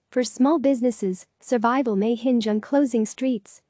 For small businesses, survival may hinge on closing streets.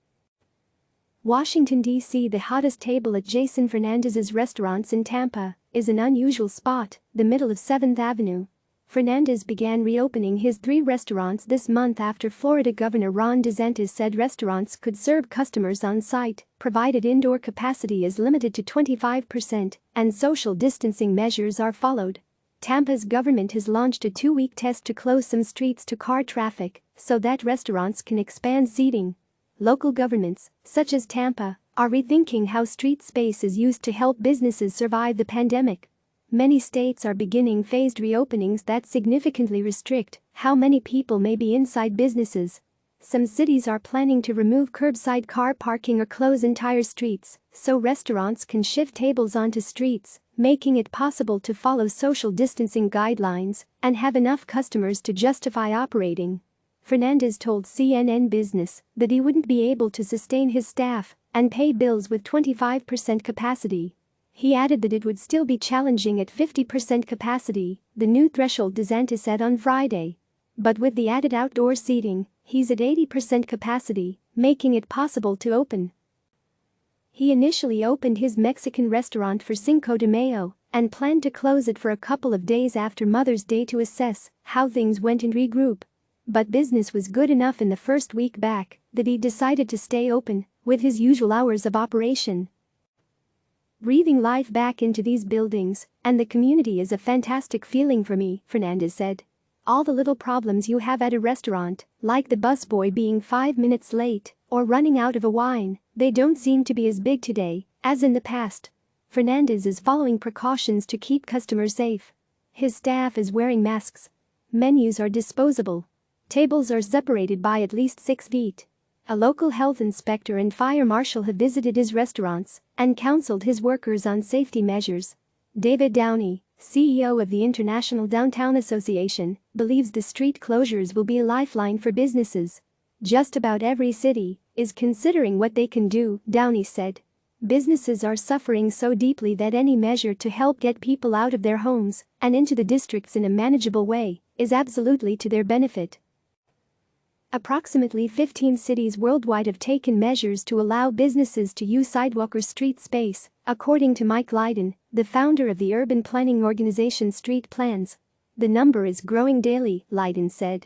Washington, D.C. The hottest table at Jason Fernandez's restaurants in Tampa is an unusual spot, the middle of 7th Avenue. Fernandez began reopening his 3 restaurants this month after Florida Governor Ron DeSantis said restaurants could serve customers on site, provided indoor capacity is limited to 25% and social distancing measures are followed. Tampa's government has launched a 2-week test to close some streets to car traffic so that restaurants can expand seating. Local governments, such as Tampa, are rethinking how street space is used to help businesses survive the pandemic. Many states are beginning phased reopenings that significantly restrict how many people may be inside businesses. Some cities are planning to remove curbside car parking or close entire streets so restaurants can shift tables onto streets, making it possible to follow social distancing guidelines and have enough customers to justify operating. Fernandez told CNN Business that he wouldn't be able to sustain his staff and pay bills with 25% capacity. He added that it would still be challenging at 50% capacity, the new threshold DeSantis said on Friday. But with the added outdoor seating, he's at 80% capacity, making it possible to open. He initially opened his Mexican restaurant for Cinco de Mayo and planned to close it for a couple of days after Mother's Day to assess how things went and regroup. But business was good enough in the first week back that he decided to stay open with his usual hours of operation. Breathing life back into these buildings and the community is a fantastic feeling for me, Fernandez said. All the little problems you have at a restaurant, like the busboy being 5 minutes late or running out of a wine, they don't seem to be as big today as in the past. Fernandez is following precautions to keep customers safe. His staff is wearing masks. Menus are disposable. Tables are separated by at least 6 feet. A local health inspector and fire marshal have visited his restaurants and counseled his workers on safety measures. David Downey, CEO of the International Downtown Association, believes the street closures will be a lifeline for businesses. Just about every city is considering what they can do, Downey said. Businesses are suffering so deeply that any measure to help get people out of their homes and into the districts in a manageable way is absolutely to their benefit. Approximately 15 cities worldwide have taken measures to allow businesses to use sidewalk or street space, according to Mike Lydon, the founder of the urban planning organization Street Plans. The number is growing daily, Lydon said.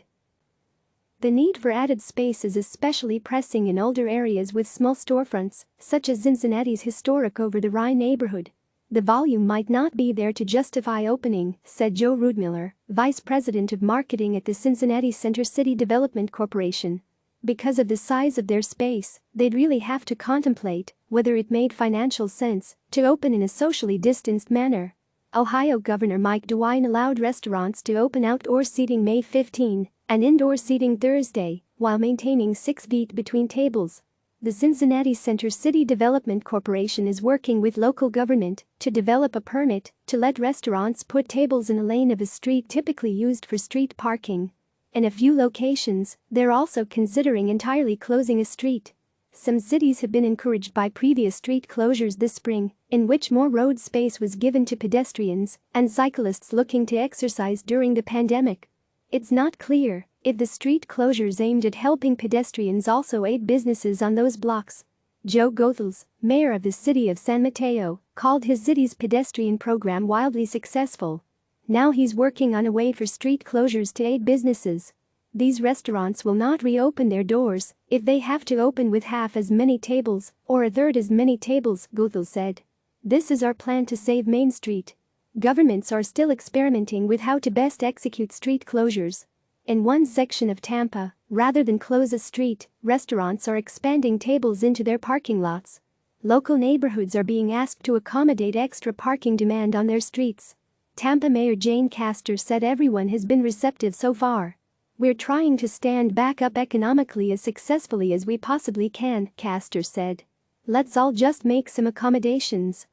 The need for added space is especially pressing in older areas with small storefronts, such as Cincinnati's historic Over-the-Rhine neighborhood. The volume might not be there to justify opening, said Joe Rudmiller, vice president of marketing at the Cincinnati Center City Development Corporation. Because of the size of their space, they'd really have to contemplate whether it made financial sense to open in a socially distanced manner. Ohio Governor Mike DeWine allowed restaurants to open outdoor seating May 15 and indoor seating Thursday, while maintaining 6 feet between tables. The Cincinnati Center City Development Corporation is working with local government to develop a permit to let restaurants put tables in a lane of a street typically used for street parking. In a few locations, they're also considering entirely closing a street. Some cities have been encouraged by previous street closures this spring, in which more road space was given to pedestrians and cyclists looking to exercise during the pandemic. It's not clear if the street closures aimed at helping pedestrians also aid businesses on those blocks. Joe Goethals, mayor of the city of San Mateo, called his city's pedestrian program wildly successful. Now he's working on a way for street closures to aid businesses. These restaurants will not reopen their doors if they have to open with half as many tables or a third as many tables, Goethals said. This is our plan to save Main Street. Governments are still experimenting with how to best execute street closures. In one section of Tampa, rather than close a street, restaurants are expanding tables into their parking lots. Local neighborhoods are being asked to accommodate extra parking demand on their streets. Tampa Mayor Jane Castor said everyone has been receptive so far. We're trying to stand back up economically as successfully as we possibly can, Castor said. Let's all just make some accommodations.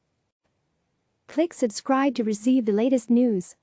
Click subscribe to receive the latest news.